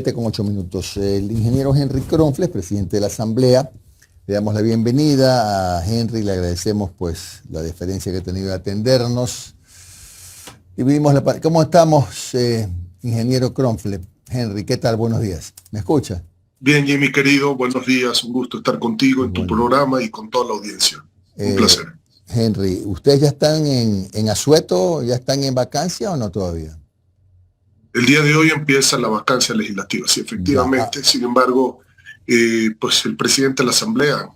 7:08. El ingeniero Henry Kronfles, presidente de la Asamblea. Le damos la bienvenida a Henry, le agradecemos pues la deferencia que ha tenido de atendernos. ¿Cómo estamos, ingeniero Kronfles? Henry, ¿qué tal? Buenos días. ¿Me escucha? Bien, Jimmy, querido, buenos días. Un gusto estar contigo en tu programa y con toda la audiencia. Un placer. Henry, ¿ustedes ya están en asueto? ¿Ya están en vacancia o no todavía? El día de hoy empieza la vacancia legislativa, sí, efectivamente. Sin embargo, pues el presidente de la Asamblea,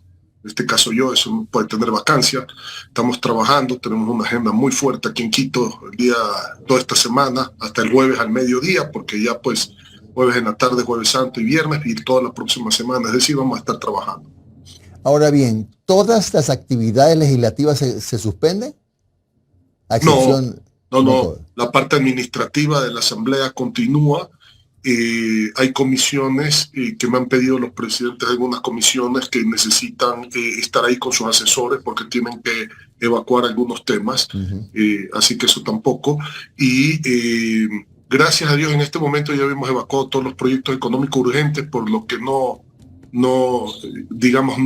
en este caso yo, eso no puede tener vacancia. Estamos trabajando, tenemos una agenda muy fuerte aquí en Quito, toda esta semana, hasta el jueves al mediodía, porque ya pues jueves en la tarde, jueves santo y viernes, y toda la próxima semana, es decir, vamos a estar trabajando. Ahora bien, ¿todas las actividades legislativas se suspenden? A excepción... No. La parte administrativa de la Asamblea continúa. Hay comisiones que me han pedido los presidentes de algunas comisiones que necesitan estar ahí con sus asesores porque tienen que evacuar algunos temas. Así que eso tampoco. Y gracias a Dios en este momento ya hemos evacuado todos los proyectos económicos urgentes, por lo que no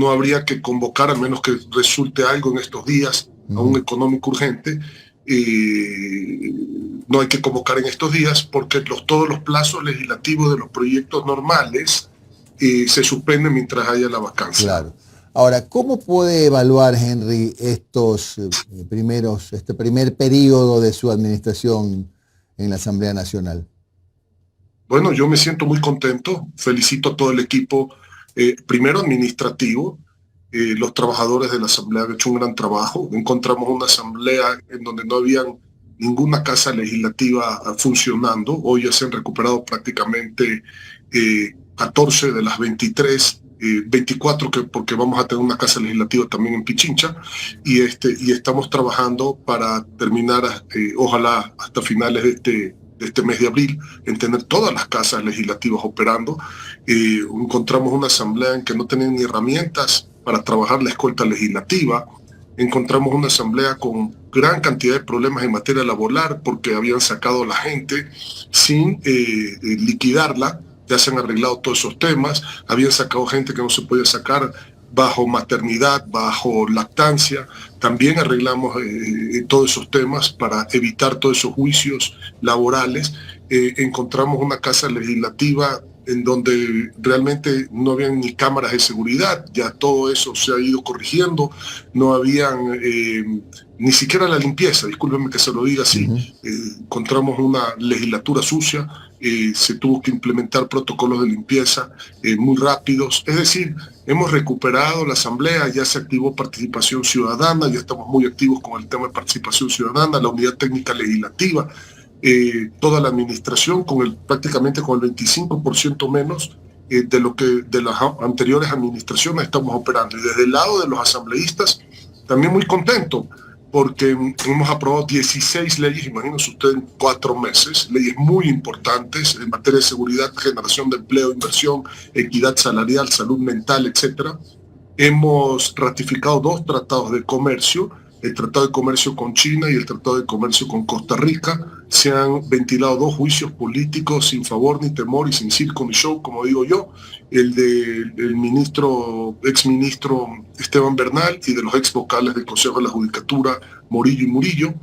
habría que convocar, a menos que resulte algo en estos días, a un económico urgente. No hay que convocar en estos días porque todos los plazos legislativos de los proyectos normales se suspenden mientras haya la vacancia. Claro. Ahora, ¿cómo puede evaluar, Henry, este primer periodo de su administración en la Asamblea Nacional? Bueno, yo me siento muy contento. Felicito a todo el equipo, primero administrativo. Los trabajadores de la Asamblea han hecho un gran trabajo. Encontramos una Asamblea en donde no había ninguna casa legislativa funcionando. Hoy ya se han recuperado prácticamente 14 de las 23, 24 porque vamos a tener una casa legislativa también en Pichincha y estamos trabajando para terminar, ojalá hasta finales de este mes de abril, en tener todas las casas legislativas operando. Encontramos una Asamblea en que no tenían ni herramientas para trabajar la escolta legislativa. Encontramos una Asamblea con gran cantidad de problemas en materia laboral porque habían sacado a la gente sin liquidarla. Ya se han arreglado todos esos temas. Habían sacado gente que no se podía sacar bajo maternidad, bajo lactancia. También arreglamos todos esos temas para evitar todos esos juicios laborales. Encontramos una casa legislativa en donde realmente no habían ni cámaras de seguridad, ya todo eso se ha ido corrigiendo, no habían ni siquiera la limpieza, discúlpenme que se lo diga así. Encontramos una legislatura sucia, se tuvo que implementar protocolos de limpieza muy rápidos, es decir, hemos recuperado la Asamblea, ya se activó participación ciudadana, ya estamos muy activos con el tema de participación ciudadana, la unidad técnica legislativa, toda la administración prácticamente con el 25% menos de las anteriores administraciones estamos operando. Y desde el lado de los asambleístas, también muy contento, porque hemos aprobado 16 leyes, imagínense usted, en 4 meses, leyes muy importantes en materia de seguridad, generación de empleo, inversión, equidad salarial, salud mental, etc. Hemos ratificado 2 tratados de comercio, el Tratado de Comercio con China y el Tratado de Comercio con Costa Rica. Se han ventilado 2 juicios políticos sin favor ni temor y sin circo ni show, como digo yo, el del exministro Esteban Bernal y de los ex vocales del Consejo de la Judicatura, Morillo y Murillo.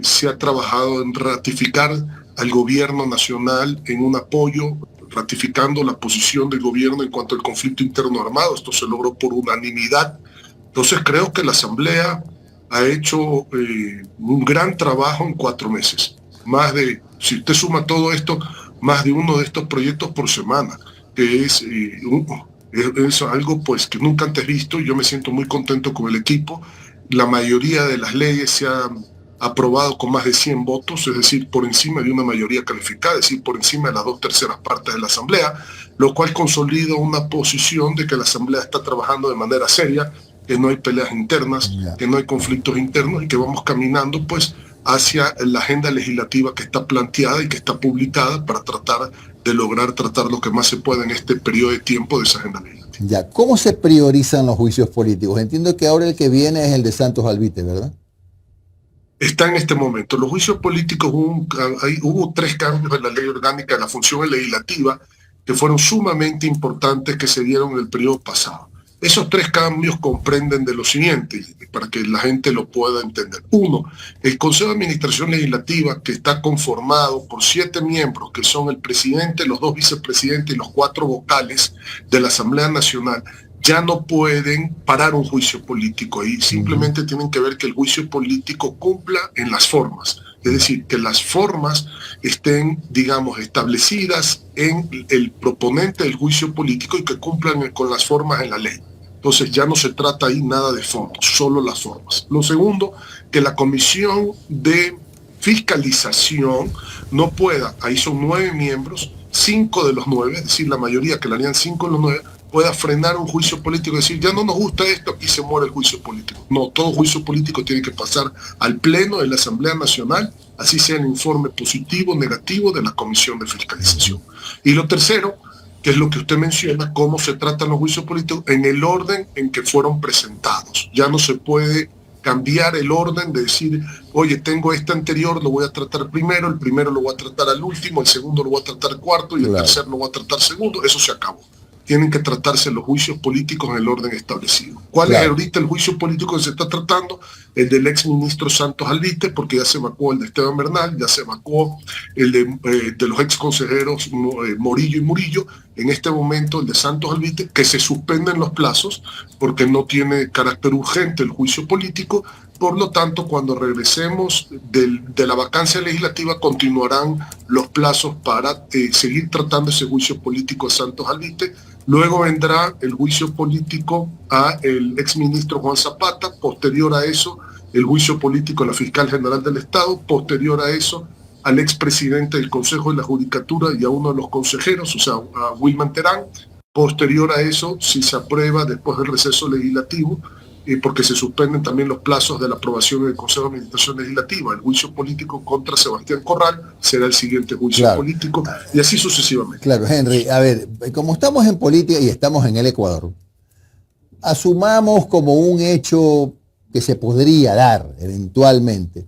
Se ha trabajado en ratificar al gobierno nacional en un apoyo, ratificando la posición del gobierno en cuanto al conflicto interno armado. Esto se logró por unanimidad. Entonces creo que la Asamblea ha hecho un gran trabajo en 4 meses. Si usted suma todo esto, más de uno de estos proyectos por semana, que es algo pues que nunca antes visto. Yo me siento muy contento con el equipo. La mayoría de las leyes se han aprobado con más de 100 votos, es decir, por encima de una mayoría calificada, es decir, por encima de las 2/3 partes de la Asamblea, lo cual consolida una posición de que la Asamblea está trabajando de manera seria, que no hay peleas internas, que no hay conflictos internos y que vamos caminando pues hacia la agenda legislativa que está planteada y que está publicada para tratar de lograr tratar lo que más se pueda en este periodo de tiempo de esa agenda legislativa. Ya, ¿cómo se priorizan los juicios políticos? Entiendo que ahora el que viene es el de Santos Alvite, ¿verdad? está en este momento. Los juicios políticos, hubo 3 cambios en la ley orgánica de la función legislativa que fueron sumamente importantes que se dieron en el periodo pasado. Esos 3 cambios comprenden de lo siguiente, para que la gente lo pueda entender. 1, el Consejo de Administración Legislativa, que está conformado por 7 miembros, que son el presidente, los 2 vicepresidentes y los 4 vocales de la Asamblea Nacional, ya no pueden parar un juicio político ahí, simplemente tienen que ver que el juicio político cumpla en las formas. Es decir, que las formas estén, digamos, establecidas en el proponente del juicio político y que cumplan con las formas en la ley. Entonces ya no se trata ahí nada de fondo, solo las formas. Lo segundo, que la comisión de fiscalización no pueda, ahí son 9 miembros, 5 de los 9, es decir, la mayoría, que le harían 5 de los 9, pueda frenar un juicio político y decir, ya no nos gusta esto y se muere el juicio político. No, todo juicio político tiene que pasar al Pleno de la Asamblea Nacional, así sea el informe positivo o negativo de la Comisión de Fiscalización. Y lo tercero, que es lo que usted menciona, cómo se tratan los juicios políticos en el orden en que fueron presentados. Ya no se puede cambiar el orden de decir, oye, tengo este anterior, lo voy a tratar primero, el primero lo voy a tratar al último, el segundo lo voy a tratar cuarto y el tercero lo voy a tratar segundo. Eso se acabó. Tienen que tratarse los juicios políticos en el orden establecido. ¿Cuál es ahorita el juicio político que se está tratando? El del exministro Santos Alvite, porque ya se evacuó el de Esteban Bernal, ya se evacuó el de los ex consejeros Morillo y Murillo. En este momento el de Santos Alvite, que se suspenden los plazos porque no tiene carácter urgente el juicio político. Por lo tanto, cuando regresemos de la vacancia legislativa, continuarán los plazos para seguir tratando ese juicio político de Santos Alvite. Luego vendrá el juicio político a el exministro Juan Zapata, posterior a eso el juicio político a la fiscal general del Estado, posterior a eso al expresidente del Consejo de la Judicatura y a uno de los consejeros, o sea, a Wilman Terán, posterior a eso, si se aprueba después del receso legislativo, porque se suspenden también los plazos de la aprobación del Consejo de Administración Legislativa. El juicio político contra Sebastián Corral será el siguiente juicio político, y así sucesivamente. Claro, Henry, a ver, como estamos en política y estamos en el Ecuador, asumamos como un hecho que se podría dar eventualmente,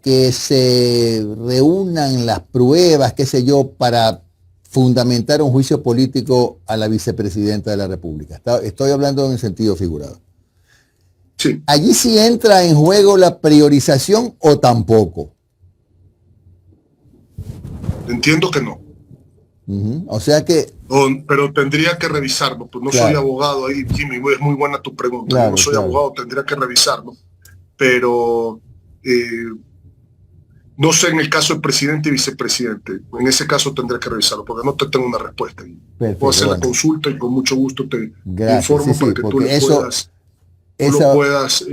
que se reúnan las pruebas, qué sé yo, para fundamentar un juicio político a la vicepresidenta de la República. Estoy hablando en el sentido figurado. Sí. ¿Allí sí entra en juego la priorización o tampoco? Entiendo que no. O sea que... pero tendría que revisarlo, pues no soy abogado ahí, Jimmy, es muy buena tu pregunta. Yo no soy abogado, tendría que revisarlo. Pero no sé en el caso del presidente y vicepresidente. En ese caso tendría que revisarlo, porque no te tengo una respuesta. Perfecto, puedo hacer la consulta y con mucho gusto te informo para que tú lo puedas,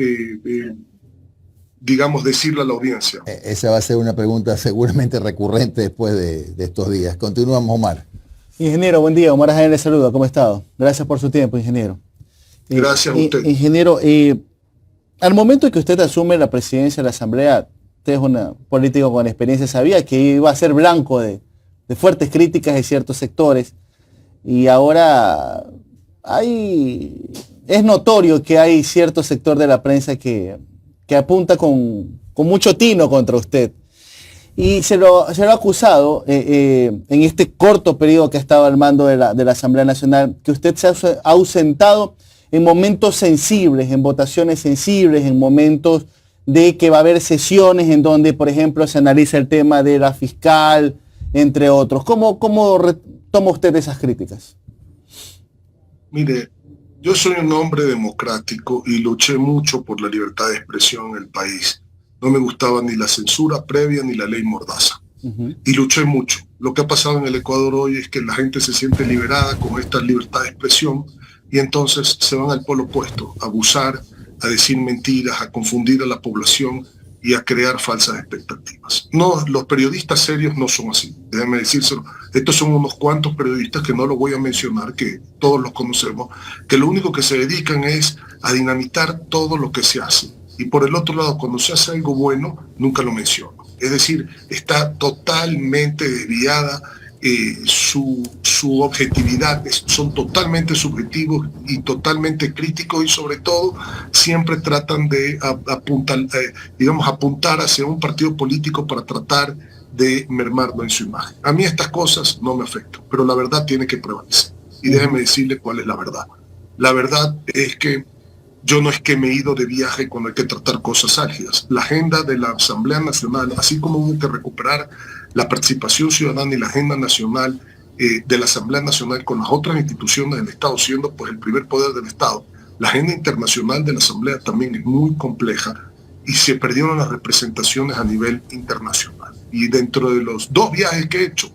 digamos, decirle a la audiencia. Esa va a ser una pregunta seguramente recurrente después de estos días. Continuamos, Omar. Ingeniero, buen día. Omar Jaén le saluda. ¿Cómo ha estado? Gracias por su tiempo, ingeniero. Gracias a usted. Ingeniero, al momento que usted asume la presidencia de la Asamblea, usted es un político con experiencia, sabía que iba a ser blanco de fuertes críticas de ciertos sectores, y ahora es notorio que hay cierto sector de la prensa que apunta con mucho tino contra usted. Y se lo ha acusado en este corto periodo que ha estado al mando de la Asamblea Nacional, que usted se ha ausentado en momentos sensibles, en votaciones sensibles, en momentos de que va a haber sesiones en donde, por ejemplo, se analiza el tema de la fiscal, entre otros. ¿Cómo toma usted esas críticas? Mire, yo soy un hombre democrático y luché mucho por la libertad de expresión en el país. No me gustaba ni la censura previa ni la ley Mordaza. Y luché mucho. Lo que ha pasado en el Ecuador hoy es que la gente se siente liberada con esta libertad de expresión y entonces se van al polo opuesto, a abusar, a decir mentiras, a confundir a la población y a crear falsas expectativas. No, los periodistas serios no son así, déjame decírselo. Estos son unos cuantos periodistas que no los voy a mencionar, que todos los conocemos, que lo único que se dedican es a dinamitar todo lo que se hace. Y por el otro lado, cuando se hace algo bueno, nunca lo menciono. Es decir, está totalmente desviada su su objetividad, son totalmente subjetivos y totalmente críticos, y sobre todo siempre tratan de apuntar hacia un partido político para tratar de mermarlo en su imagen. A mí estas cosas no me afectan, pero la verdad tiene que prevalecer. Y déjeme decirle cuál es la verdad. La verdad es que yo no es que me he ido de viaje cuando hay que tratar cosas álgidas. La agenda de la Asamblea Nacional, así como hubo que recuperar la participación ciudadana y la agenda nacional de la Asamblea Nacional con las otras instituciones del Estado, siendo pues el primer poder del Estado, la agenda internacional de la Asamblea también es muy compleja y se perdieron las representaciones a nivel internacional. Y dentro de los 2 viajes que he hecho,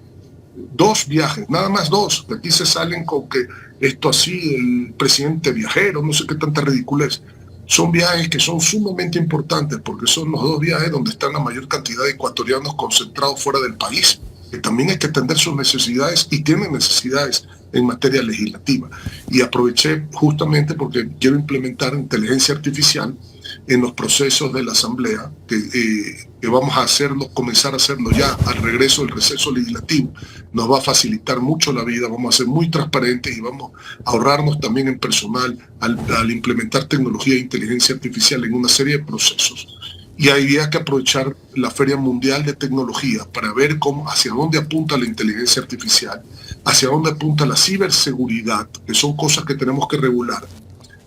2 viajes, nada más 2, de aquí se salen con que esto así, el presidente viajero, no sé qué tanta ridiculez. Son viajes que son sumamente importantes porque son los 2 viajes donde están la mayor cantidad de ecuatorianos concentrados fuera del país, que también hay que atender sus necesidades y tienen necesidades en materia legislativa. Y aproveché justamente porque quiero implementar inteligencia artificial en los procesos de la Asamblea, que vamos a comenzar a hacerlo ya al regreso del receso legislativo. Nos va a facilitar mucho la vida, vamos a ser muy transparentes y vamos a ahorrarnos también en personal al implementar tecnología e inteligencia artificial en una serie de procesos. Y había que aprovechar la Feria Mundial de Tecnología para ver hacia dónde apunta la inteligencia artificial, hacia dónde apunta la ciberseguridad, que son cosas que tenemos que regular,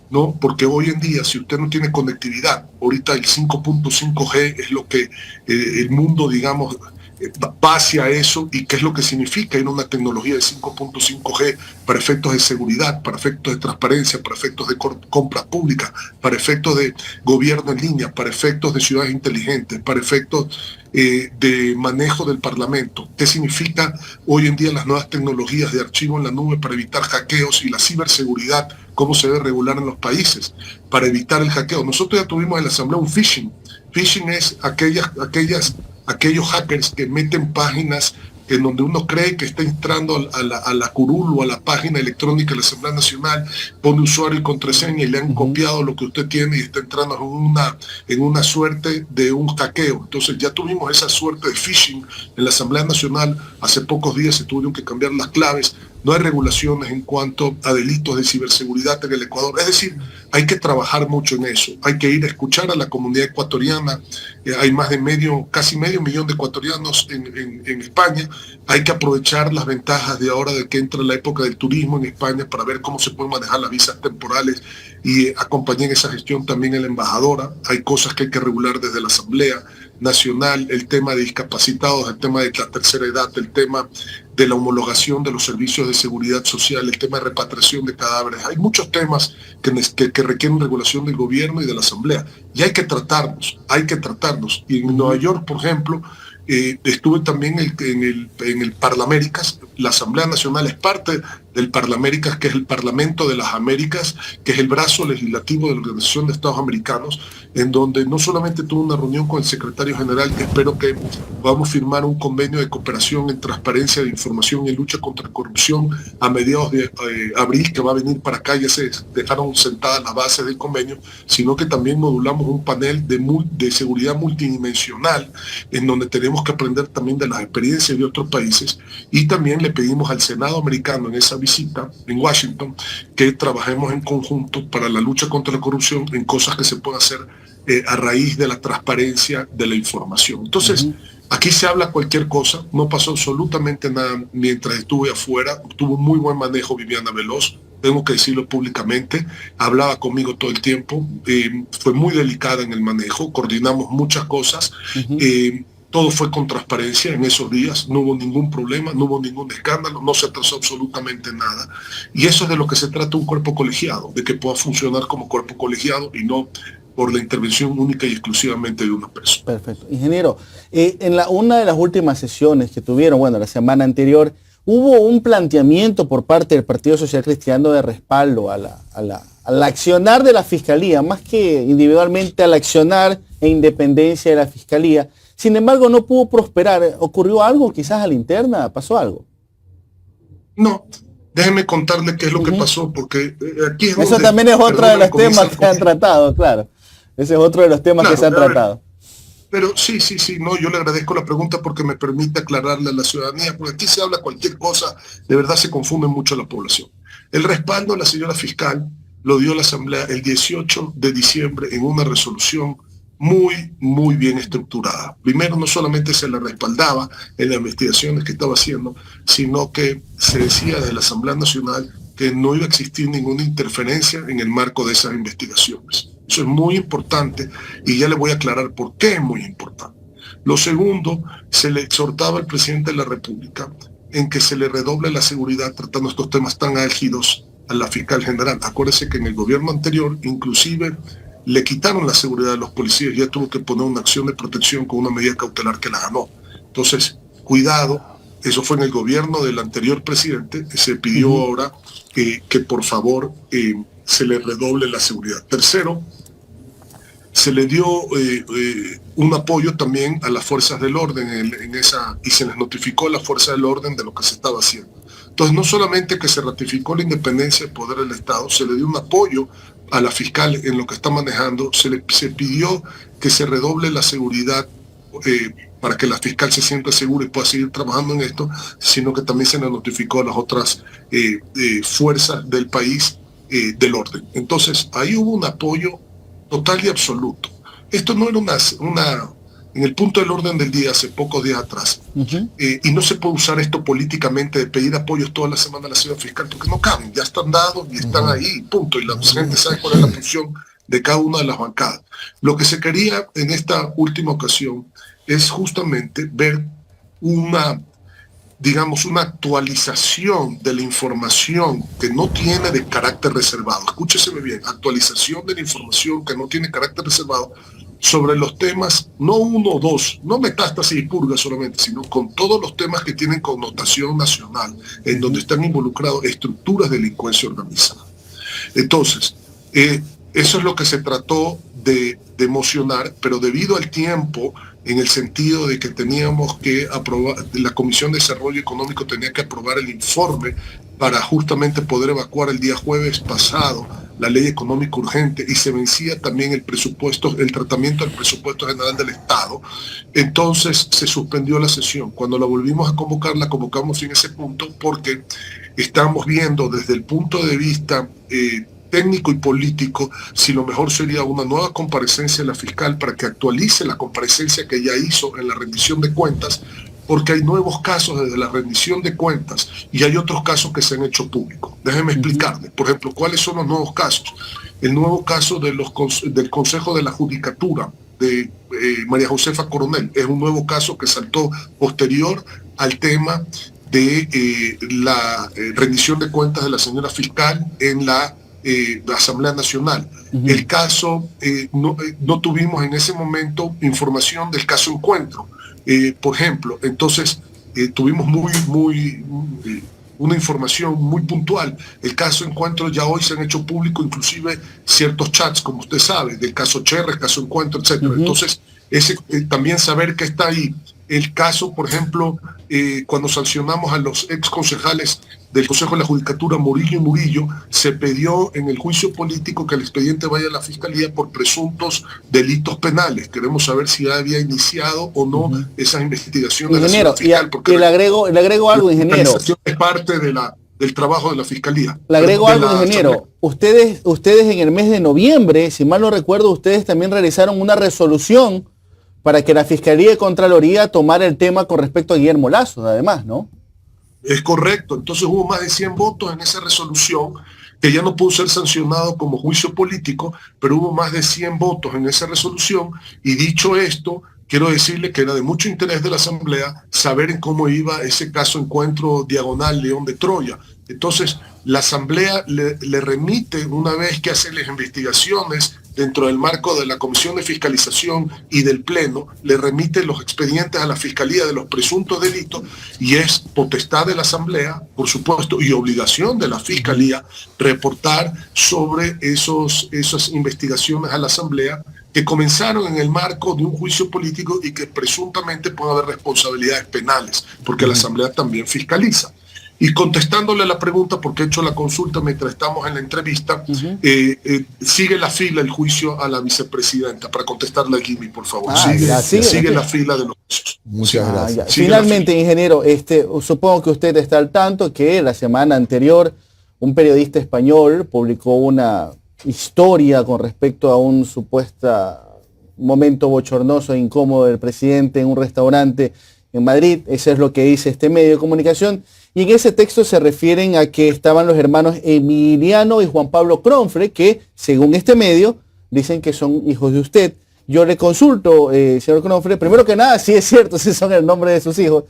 ¿no? Porque hoy en día, si usted no tiene conectividad, ahorita el 5.5G es lo que el mundo, digamos, va hacia eso, y qué es lo que significa ir a una tecnología de 5.5G para efectos de seguridad, para efectos de transparencia, para efectos de compras públicas, para efectos de gobierno en línea, para efectos de ciudades inteligentes, para efectos de manejo del Parlamento. ¿Qué significa hoy en día las nuevas tecnologías de archivo en la nube para evitar hackeos y la ciberseguridad? ¿Cómo se debe regular en los países para evitar el hackeo? Nosotros ya tuvimos en la Asamblea un phishing. Phishing es aquellos hackers que meten páginas en donde uno cree que está entrando a la curul o a la página electrónica de la Asamblea Nacional, pone usuario y contraseña y le han copiado lo que usted tiene y está entrando en una suerte de un hackeo. Entonces ya tuvimos esa suerte de phishing en la Asamblea Nacional. Hace pocos días se tuvieron que cambiar las claves. No hay regulaciones en cuanto a delitos de ciberseguridad en el Ecuador. Es decir, hay que trabajar mucho en eso. Hay que ir a escuchar a la comunidad ecuatoriana. Hay más de casi medio millón de ecuatorianos en España. Hay que aprovechar las ventajas de ahora de que entra la época del turismo en España para ver cómo se pueden manejar las visas temporales, y acompañar esa gestión también en la embajadora. Hay cosas que hay que regular desde la Asamblea Nacional, el tema de discapacitados, el tema de la tercera edad, el tema de la homologación de los servicios de seguridad social, el tema de repatriación de cadáveres. Hay muchos temas que requieren regulación del gobierno y de la Asamblea, y hay que tratarlos. Y en Nueva York, por ejemplo, estuve también en el Parlaméricas. La Asamblea Nacional es parte del Parlaméricas, que es el Parlamento de las Américas, que es el brazo legislativo de la Organización de Estados Americanos, en donde no solamente tuve una reunión con el secretario general, que espero que podamos firmar un convenio de cooperación en transparencia de información y en lucha contra la corrupción a mediados de abril, que va a venir para acá. Ya se dejaron sentadas las bases del convenio, sino que también modulamos un panel de seguridad multidimensional, en donde tenemos que aprender también de las experiencias de otros países, y también le pedimos al Senado americano en esa visita en Washington que trabajemos en conjunto para la lucha contra la corrupción en cosas que se pueden hacer a raíz de la transparencia de la información. Entonces, aquí se habla cualquier cosa, no pasó absolutamente nada mientras estuve afuera. Tuvo muy buen manejo Viviana Veloz, tengo que decirlo públicamente, hablaba conmigo todo el tiempo, fue muy delicada en el manejo, coordinamos muchas cosas. Todo fue con transparencia en esos días, no hubo ningún problema, no hubo ningún escándalo, no se atrasó absolutamente nada. Y eso es de lo que se trata un cuerpo colegiado, de que pueda funcionar como cuerpo colegiado y no por la intervención única y exclusivamente de una persona. Perfecto. Ingeniero, en una de las últimas sesiones que tuvieron, la semana anterior, hubo un planteamiento por parte del Partido Social Cristiano de respaldo al accionar de la Fiscalía, más que individualmente al accionar e independencia de la Fiscalía. Sin embargo, no pudo prosperar. ¿Ocurrió algo quizás a la interna? ¿Pasó algo? No, déjeme contarle qué es lo que pasó, porque aquí es eso también es otro de los temas que han tratado, claro. Ese es otro de los temas que se han tratado. Pero sí, no, yo le agradezco la pregunta porque me permite aclararle a la ciudadanía, porque aquí se habla cualquier cosa, de verdad se confunde mucho la población. El respaldo a la señora fiscal lo dio la Asamblea el 18 de diciembre en una resolución muy bien estructurada. Primero, no solamente se la respaldaba en las investigaciones que estaba haciendo, sino que se decía desde la Asamblea Nacional que no iba a existir ninguna interferencia en el marco de esas investigaciones. Eso es muy importante y ya le voy a aclarar por qué es muy importante. Lo segundo, se le exhortaba al presidente de la República en que se le redoble la seguridad tratando estos temas tan álgidos a la fiscal general. Acuérdese que en el gobierno anterior inclusive le quitaron la seguridad de los policías, ya tuvo que poner una acción de protección con una medida cautelar que la ganó. Entonces, cuidado, eso fue en el gobierno del anterior presidente, se pidió ahora que por favor se le redoble la seguridad. Tercero, se le dio un apoyo también a las fuerzas del orden y se les notificó a las fuerzas del orden de lo que se estaba haciendo. Entonces, no solamente que se ratificó la independencia del poder del Estado, se le dio un apoyo a la fiscal en lo que está manejando, se pidió que se redoble la seguridad para que la fiscal se sienta segura y pueda seguir trabajando en esto, sino que también se le notificó a las otras fuerzas del país del orden. Entonces, ahí hubo un apoyo total y absoluto. Esto no era en el punto del orden del día hace pocos días atrás. Y no se puede usar esto políticamente de pedir apoyos toda la semana a la señora fiscal, porque no caben, ya están dados y están ahí, punto. Y la gente sabe cuál es la posición de cada una de las bancadas. Lo que se quería en esta última ocasión es justamente ver una actualización de la información que no tiene de carácter reservado. Escúcheseme bien, actualización de la información que no tiene carácter reservado sobre los temas, no uno o dos, no metástasis y purga solamente, sino con todos los temas que tienen connotación nacional, en donde están involucrados estructuras de delincuencia organizada. Entonces, eso es lo que se trató de emocionar, pero debido al tiempo, en el sentido de que teníamos que aprobar, la Comisión de Desarrollo Económico tenía que aprobar el informe para justamente poder evacuar el día jueves pasado la ley económica urgente y se vencía también el tratamiento del presupuesto general del Estado. Entonces se suspendió la sesión. Cuando la volvimos a convocar, la convocamos en ese punto porque estábamos viendo desde el punto de vista técnico y político si lo mejor sería una nueva comparecencia de la fiscal para que actualice la comparecencia que ella hizo en la rendición de cuentas, porque hay nuevos casos desde la rendición de cuentas y hay otros casos que se han hecho públicos. Déjenme explicarles, por ejemplo, cuáles son los nuevos casos. El nuevo caso del Consejo de la Judicatura de María Josefa Coronel es un nuevo caso que saltó posterior al tema de la rendición de cuentas de la señora fiscal en la Asamblea Nacional. El caso, no tuvimos en ese momento información del caso Encuentro, por ejemplo. Entonces, tuvimos una información muy puntual. El caso Encuentro ya hoy se han hecho público, inclusive ciertos chats, como usted sabe, del caso Cherres, caso Encuentro, etc. Entonces, también saber que está ahí. El caso, por ejemplo, cuando sancionamos a los ex concejales del Consejo de la Judicatura, Murillo y Murillo, se pidió en el juicio político que el expediente vaya a la Fiscalía por presuntos delitos penales. Queremos saber si ya había iniciado o no esas investigaciones. Ingeniero, y le agrego algo, ingeniero. Es parte del trabajo de la Fiscalía. Le agrego algo, ingeniero. Ustedes en el mes de noviembre, si mal no recuerdo, ustedes también realizaron una resolución para que la Fiscalía de Contraloría tomara el tema con respecto a Guillermo Lazo, además, ¿no? Es correcto. Entonces hubo más de 100 votos en esa resolución, que ya no pudo ser sancionado como juicio político, pero hubo más de 100 votos en esa resolución. Y dicho esto, quiero decirle que era de mucho interés de la Asamblea saber en cómo iba ese caso Encuentro Diagonal León de Troya. Entonces, la Asamblea le remite, una vez que hace las investigaciones dentro del marco de la Comisión de Fiscalización y del Pleno, le remite los expedientes a la Fiscalía de los presuntos delitos, y es potestad de la Asamblea, por supuesto, y obligación de la Fiscalía reportar sobre esas investigaciones a la Asamblea que comenzaron en el marco de un juicio político y que presuntamente puede haber responsabilidades penales, porque la Asamblea también fiscaliza. Y contestándole la pregunta, porque he hecho la consulta mientras estamos en la entrevista, sigue la fila el juicio a la vicepresidenta, para contestarle a Jimmy, por favor. Sigue la fila de los juicios. Muchas gracias. Finalmente, ingeniero, supongo que usted está al tanto que la semana anterior un periodista español publicó una historia con respecto a un supuesto momento bochornoso e incómodo del presidente en un restaurante en Madrid. Eso es lo que dice este medio de comunicación. Y en ese texto se refieren a que estaban los hermanos Emiliano y Juan Pablo Cronfle, que según este medio dicen que son hijos de usted. Yo le consulto, señor Cronfle, primero que nada, si es cierto, si son el nombre de sus hijos,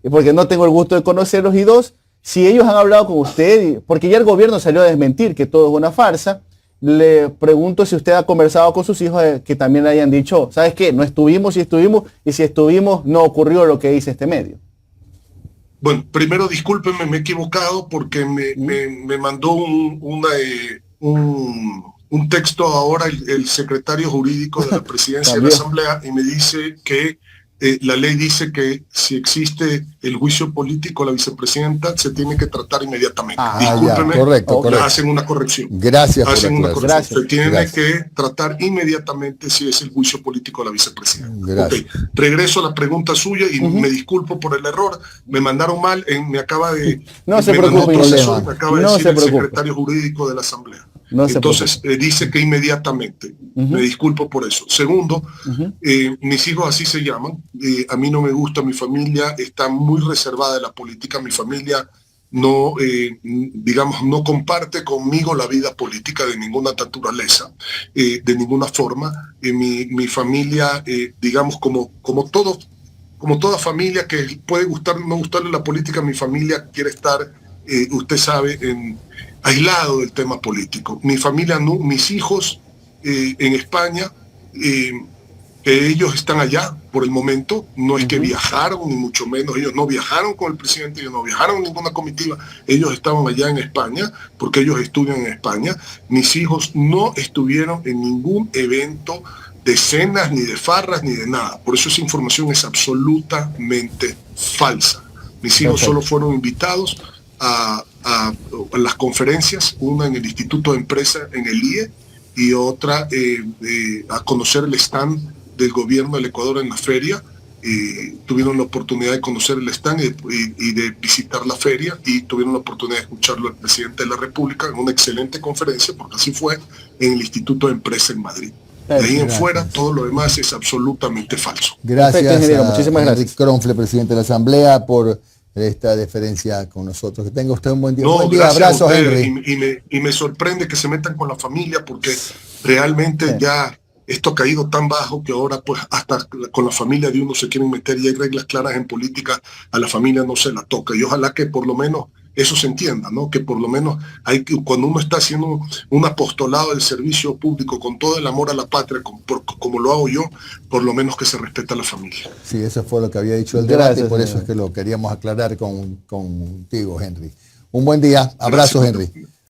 porque no tengo el gusto de conocerlos, y dos, si ellos han hablado con usted, porque ya el gobierno salió a desmentir que todo es una farsa. Le pregunto si usted ha conversado con sus hijos que también le hayan dicho, ¿sabes qué? No estuvimos, y si estuvimos no ocurrió lo que dice este medio. Bueno, primero discúlpeme, me he equivocado porque me mandó un texto ahora el secretario jurídico de la presidencia de la Asamblea y me dice que la ley dice que si existe el juicio político, la vicepresidenta se tiene que tratar inmediatamente. Discúlpeme, correcto. hacen una corrección. Gracias por hacen una corrección. Gracias. Se tiene que tratar inmediatamente si es el juicio político de la vicepresidenta. Okay. Regreso a la pregunta suya y me disculpo por el error. Me mandaron mal, me acaba de... No se preocupe, me acaba de decir el secretario jurídico de la Asamblea. Entonces dice que inmediatamente. Me disculpo por eso. Segundo, mis hijos así se llaman. A mí no me gusta, mi familia está muy reservada de la política. Mi familia no, digamos, no comparte conmigo la vida política de ninguna naturaleza, de ninguna forma. Mi familia, digamos, como toda familia que puede gustar o no gustarle la política, mi familia quiere estar, usted sabe, aislado del tema político. Mi familia no, mis hijos en España, ellos están allá por el momento, no es que viajaron, ni mucho menos, ellos no viajaron con el presidente, ellos no viajaron en ninguna comitiva, ellos estaban allá en España, porque ellos estudian en España. Mis hijos no estuvieron en ningún evento de cenas, ni de farras, ni de nada. Por eso esa información es absolutamente falsa. Mis hijos solo fueron invitados a las conferencias, una en el Instituto de Empresa en el IE y otra a conocer el stand del gobierno del Ecuador en la feria. Tuvieron la oportunidad de conocer el stand y de visitar la feria, y tuvieron la oportunidad de escucharlo al presidente de la República en una excelente conferencia, porque así fue, en el Instituto de Empresa en Madrid. De ahí en fuera, todo lo demás es absolutamente falso. Gracias, ingeniero. Muchísimas gracias. Henry Cronfle, presidente de la Asamblea, por esta deferencia con nosotros. Que tenga usted un buen día. No, buen día. Abrazos, Henry. Y me sorprende que se metan con la familia, porque realmente ya esto ha caído tan bajo que ahora pues hasta con la familia de uno se quieren meter, y hay reglas claras en política, a la familia no se la toca. Y ojalá que por lo menos eso se entienda, ¿no? Que por lo menos cuando uno está haciendo un apostolado del servicio público con todo el amor a la patria, como lo hago yo, por lo menos que se respeta a la familia. Sí, eso fue lo que había dicho el debate, y por eso es que lo queríamos aclarar contigo, Henry. Un buen día. Abrazos, Henry.